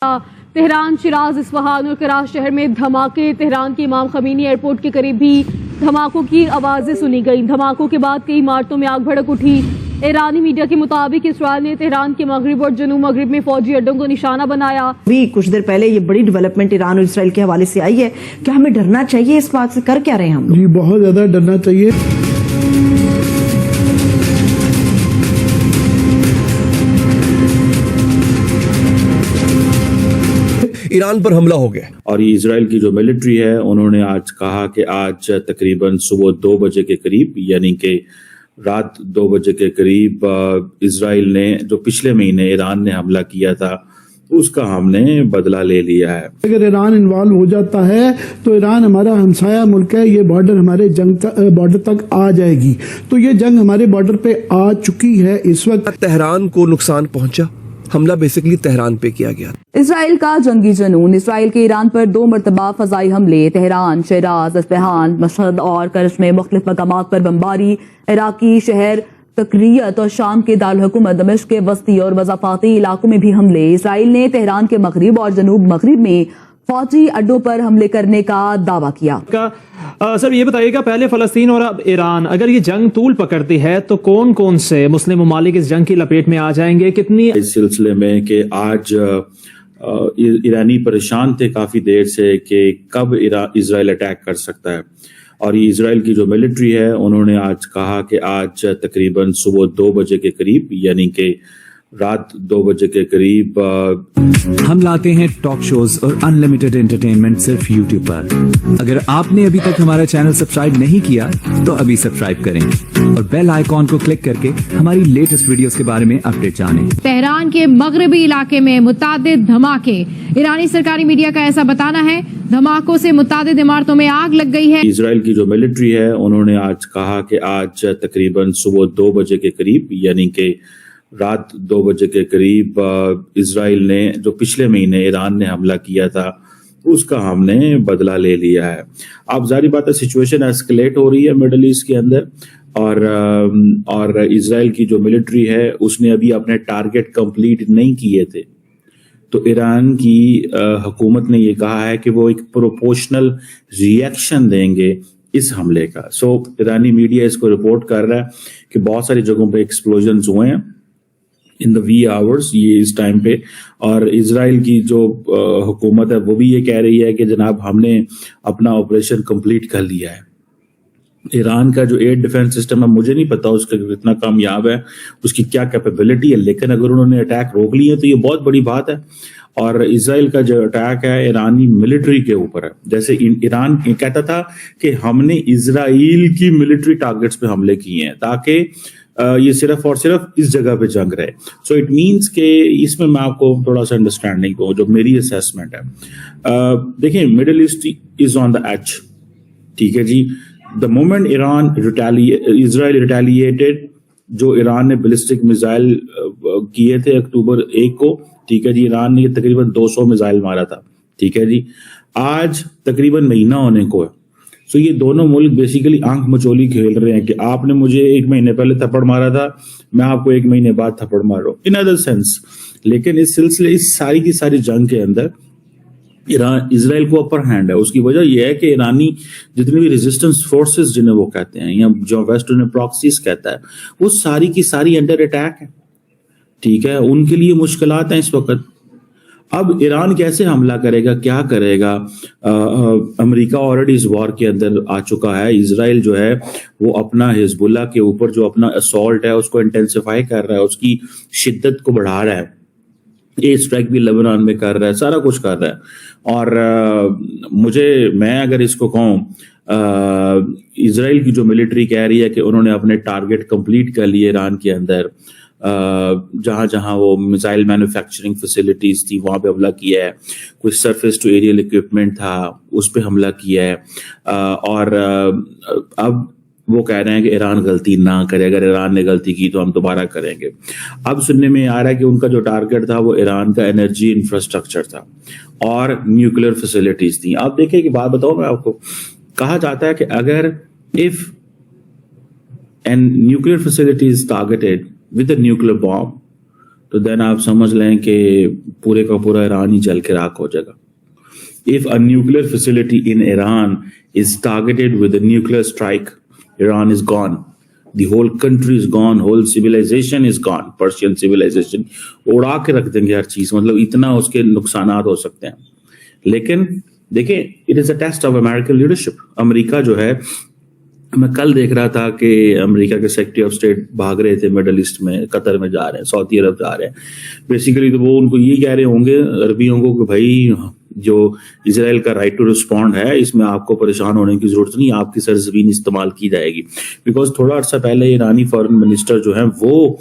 Tehran, Siraj, Isfahan और कराची शहर में धमाके। तेहरान के इमाम खमीनी एयरपोर्ट के करीब भी धमाकों की आवाजें सुनी गई। धमाकों के बाद कई इमारतों में आग भड़क उठी। ईरानी मीडिया के मुताबिक इसराइल ने तेहरान के मगरिब और जनूब मगरिब में फौजी अड्डों को निशाना बनाया। अभी कुछ देर पहले ये बड़ी डेवलपमेंट ईरान और इसराइल के हवाले से आई है। क्या हमें डरना चाहिए इस बात से? कर क्या रहे हैं हम? जी बहुत ज्यादा डरना चाहिए। ईरान पर हमला हो गया और ये इजराइल की जो मिलिट्री है उन्होंने आज कहा कि आज तकरीबन सुबह 2 बजे के करीब, यानी कि रात 2 बजे के करीब इजराइल ने जो पिछले महीने ईरान ने हमला किया था उसका हमने बदला ले लिया है। अगर ईरान इन्वॉल्व हो जाता है तो ईरान हमारा हमसाया मुल्क है, ये बॉर्डर हमारे बॉर्डर तक आ जाएगी। तो ये जंग हमारे बॉर्डर पे आ चुकी है इस वक्त। तेहरान को नुकसान पहुंचा, हमला बेसिकली तेहरान पे किया गया। इसराइल का जंगी जुनून। इसराइल के ईरान पर 2 मरतबा फजाई हमले। तेहरान, शिराज, इस्फहान, मशहद और करच में मुख्तलिफ मकामात पर बमबारी। इराकी शहर तकरियत और शाम के दारुल हुकूमत दमिश्क के वस्ती और वज़ाफाती इलाकों में भी हमले। इसराइल ने तेहरान के मगरिब और जनूब मगरिब में फौजी अड्डों पर हमले करने का दावा किया। सर ये बताइएगा, पहले फलस्तीन और अब ईरान, अगर ये जंग तूल पकड़ती है तो कौन कौन से मुस्लिम ममालिक इस जंग की लपेट में आ जाएंगे? कितनी इस सिलसिले में कि आज ईरानी परेशान थे काफी देर से कि कब इजराइल अटैक कर सकता है, और ये इजराइल की जो मिलिट्री है उन्होंने आज कहा कि आज तकरीबन सुबह 2 बजे के करीब, यानी कि रात 2 बजे के करीब हम लाते हैं टॉक शोज और अनलिमिटेड एंटरटेनमेंट सिर्फ यूट्यूब पर। अगर आपने अभी तक हमारा चैनल सब्सक्राइब नहीं किया तो अभी सब्सक्राइब करें और बेल आइकॉन को क्लिक करके हमारी लेटेस्ट वीडियोस के बारे में अपडेट जानें। तेहरान के मगरबी इलाके में मुतादिद धमाके। ईरानी सरकारी मीडिया का ऐसा बताना है, धमाकों से मुतादिद इमारतों में आग लग गई है। इजराइल की जो मिलिट्री है उन्होंने आज कहा कि आज तकरीबन सुबह 2 बजे के करीब, यानी कि रात 2 बजे के करीब इजराइल ने जो पिछले महीने ईरान ने हमला किया था उसका हमने बदला ले लिया है। अब जारी बात है, सिचुएशन एस्केलेट हो रही है मिडल ईस्ट के अंदर, और इजराइल की जो मिलिट्री है उसने अभी अपने टारगेट कंप्लीट नहीं किए थे। तो ईरान की हुकूमत ने ये कहा है कि वो एक प्रोपोर्शनल रिएक्शन देंगे इस हमले का। सो ईरानी मीडिया इसको रिपोर्ट कर रहा है कि बहुत सारी जगहों पे एक्सप्लोजन्स हुए हैं इन द वी आवर्स, ये इस टाइम पे। और इजराइल की जो हुकूमत है वो भी ये कह रही है कि जनाब हमने अपना ऑपरेशन कंप्लीट कर लिया है। ईरान का जो एयर डिफेंस सिस्टम है मुझे नहीं पता उसका कितना कामयाब है, उसकी क्या कैपेबिलिटी है, लेकिन अगर उन्होंने अटैक रोक लिया तो ये बहुत बड़ी बात है। और इजराइल का जो अटैक है ईरानी मिलिट्री के ऊपर है। जैसे ईरान कहता था कि हमने इजराइल की मिलिट्री टारगेट्स पे हमले किए हैं ताकि ये सिर्फ और सिर्फ इस जगह पे जंग रहे। सो इट मीन्स के इसमें मैं आपको थोड़ा सा अंडरस्टैंडिंग को जो मेरी असेसमेंट है, देखिए middle east is on the edge, ठीक है जी। द मोमेंट इजराइल रिटेलिएटेड, जो ईरान ने बैलिस्टिक मिसाइल किए थे अक्टूबर 1 को, ठीक है जी, ईरान ने तकरीबन 200 मिसाइल मारा था, ठीक है जी। आज तकरीबन महीना होने को है। सो ये दोनों मुल्क बेसिकली आंख मचोली खेल रहे हैं कि आपने मुझे 1 महीने पहले थप्पड़ मारा था, मैं आपको 1 महीने बाद थप्पड़ मार रहा हूं, इन अदर सेंस। लेकिन इस सिलसिले, इस सारी की सारी जंग के अंदर इजराइल को अपर हैंड है। उसकी वजह यह है कि ईरानी जितनी भी रेजिस्टेंस फोर्सेस जिन्हें वो कहते हैं, या जो वेस्ट उन्हें प्रॉक्सीज कहता है, वो सारी की सारी अंडर अटैक है, ठीक है। उनके लिए मुश्किलात हैं इस वक्त। अब ईरान कैसे हमला करेगा, क्या करेगा? अमेरिका ऑलरेडी इस वॉर के अंदर आ चुका है। इजराइल जो है वो अपना हिजबुल्लाह के ऊपर जो अपना असॉल्ट है उसको इंटेंसिफाई कर रहा है, उसकी शिद्दत को बढ़ा रहा है। एयर स्ट्राइक भी लेबनान में कर रहा है, सारा कुछ कर रहा है। और मैं अगर इसको कहूँ, इजराइल की जो मिलिट्री कह रही है कि उन्होंने अपने टारगेट कंप्लीट कर लिए ईरान के अंदर, जहां जहां वो मिसाइल मैन्युफैक्चरिंग फैसिलिटीज थी वहां पे हमला किया है, कोई सरफेस टू एरियल इक्विपमेंट था उस पे हमला किया है। और अब वो कह रहे हैं कि ईरान गलती ना करे, अगर ईरान ने गलती की तो हम दोबारा करेंगे। अब सुनने में आ रहा है कि उनका जो टारगेट था वो ईरान का एनर्जी इंफ्रास्ट्रक्चर था और न्यूक्लियर फैसिलिटीज थी। आप देखिए कि बात बताओ मैं आपको, कहा जाता है कि अगर if an nuclear facility is targeted with a nuclear bomb, तो देन आप समझ लें कि पूरे का पूरा ईरान ही जल के राख हो जाएगा. If a nuclear facility in Iran is targeted with a nuclear strike, Iran is gone. The whole country is gone. Whole civilization is gone. Persian civilization उड़ा के रख देंगे हर चीज. मतलब इतना उसके नुकसानात हो सकते हैं. लेकिन देखिए, it is a test of American leadership. America जो है, मैं कल देख रहा था कि अमेरिका के सेक्रेटरी ऑफ स्टेट भाग रहे थे मिडल ईस्ट में, कतर में जा रहे हैं, सऊदी अरब जा रहे हैं. बेसिकली तो वो उनको ये कह रहे होंगे अरबियों को कि भाई जो इजराइल का राइट टू रिस्पॉन्ड है, इसमें आपको परेशान होने की जरूरत नहीं, आपकी सरजमीन इस्तेमाल की जाएगी. बिकॉज थोड़ा अर्सा पहले ईरानी फॉरेन मिनिस्टर जो है वो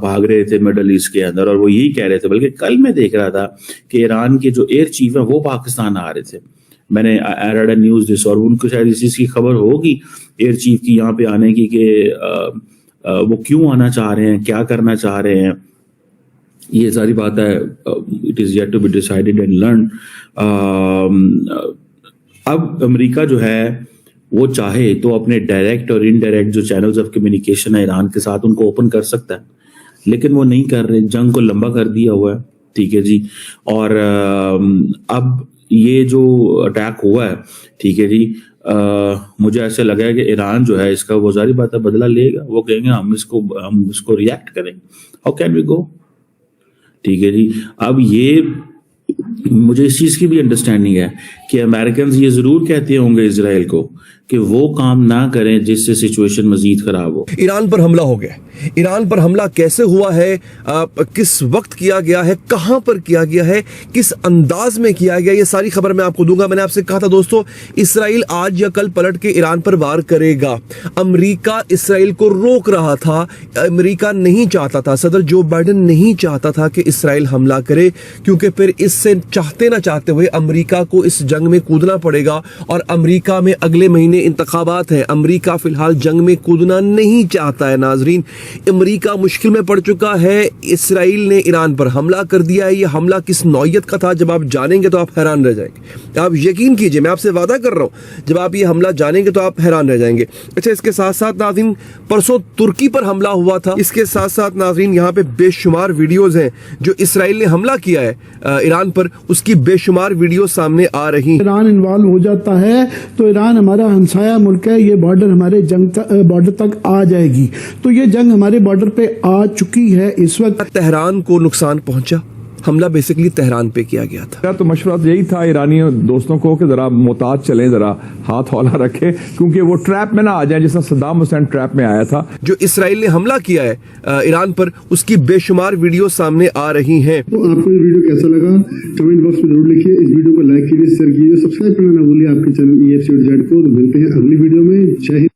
भाग रहे थे मिडल ईस्ट के अंदर, और वो यही कह रहे थे. बल्कि कल मैं देख रहा था कि ईरान के जो एयर चीफ है वो पाकिस्तान आ रहे थे. मैंने रेड अ न्यूज दिस, और उनको शायद इस चीज की खबर होगी एयर चीफ की यहाँ पे आने की कि वो क्यों आना चाह रहे हैं, क्या करना चाह रहे हैं. ये सारी बात है. It is yet to be decided and learn. अब अमेरिका जो है वो चाहे तो अपने डायरेक्ट और इनडायरेक्ट जो चैनल्स ऑफ कम्युनिकेशन है ईरान के साथ, उनको ओपन कर सकता है, लेकिन वो नहीं कर रहे. जंग को लंबा कर दिया हुआ है. ठीक है जी. और अब ये जो अटैक हुआ है, ठीक है जी, मुझे ऐसे लगा है कि ईरान जो है इसका वो सारी बात है बदला लेगा. वो कहेंगे हम इसको रिएक्ट करेंगे. How can we go. ठीक है जी. अब ये मुझे इस चीज की भी अंडरस्टैंडिंग है कि अमेरिकन ये जरूर कहते होंगे इजराइल को कि वो काम ना करें जिससे सिचुएशन मजीद खराब हो. ईरान पर हमला हो गया. ईरान पर हमला कैसे हुआ है, किस वक्त किया गया है, कहां पर किया गया है, किस अंदाज में किया गया, ये सारी खबर मैं आपको दूंगा. मैंने आपसे कहा था दोस्तों, इसराइल आज या कल पलट के ईरान पर वार करेगा. अमेरिका इसराइल को रोक रहा था. अमेरिका नहीं चाहता था, सदर जो बाइडेन नहीं चाहता था कि इसराइल हमला करे, क्योंकि फिर इससे चाहते ना चाहते हुए अमेरिका को इस जंग में कूदना पड़ेगा. और अमेरिका में अगले महीने इंतखाबात हैं. अमेरिका फिलहाल जंग में कूदना नहीं चाहता है. नाजरीन, अमेरिका मुश्किल में पड़ चुका है. इसराइल ने ईरान पर हमला कर दिया है. यह हमला किस नौयत का था, जब आप जानेंगे तो आप हैरान रह जाएंगे. आप यकीन कीजिए, मैं आपसे वादा कर रहा हूं, जब आप ये हमला जानेंगे तो आप हैरान रह जाएंगे. अच्छा, इसके साथ साथ नाज़रीन, परसों तुर्की पर हमला हुआ था. इसके साथ साथ नाज़रीन, यहाँ पे बेशुमार वीडियोज हैं जो इसराइल ने हमला किया है ईरान पर, उसकी बेशुमार वीडियो सामने आ रही. ईरान इन्वॉल्व हो जाता है तो ईरान हमारा हमसाया मुल्क है, ये बॉर्डर हमारे बॉर्डर तक आ जाएगी. तो ये जंग हमारे बॉर्डर पे आ चुकी है. इस वक्त तेहरान को नुकसान पहुंचा. हमला बेसिकली तेहरान पे किया गया था. तो मशवरा यही था ईरानी दोस्तों को कि जरा मोहतात चलें, जरा हाथ हौला रखें, क्योंकि वो ट्रैप में ना आ जाए जिसमें सद्दाम हुसैन ट्रैप में आया था. जो इसराइल ने हमला किया है ईरान पर, उसकी बेशुमार वीडियो सामने आ रही हैं. तो आपको ये वीडियो कैसा लगा कमेंट बॉक्स में जरूर लिखिए. इस वीडियो को लाइक कीजिए, शेयर कीजिए, सब्सक्राइब करना ना भूलिए आपके चैनल EFCZ को. तो मिलते हैं अगली वीडियो में. जय हिंद.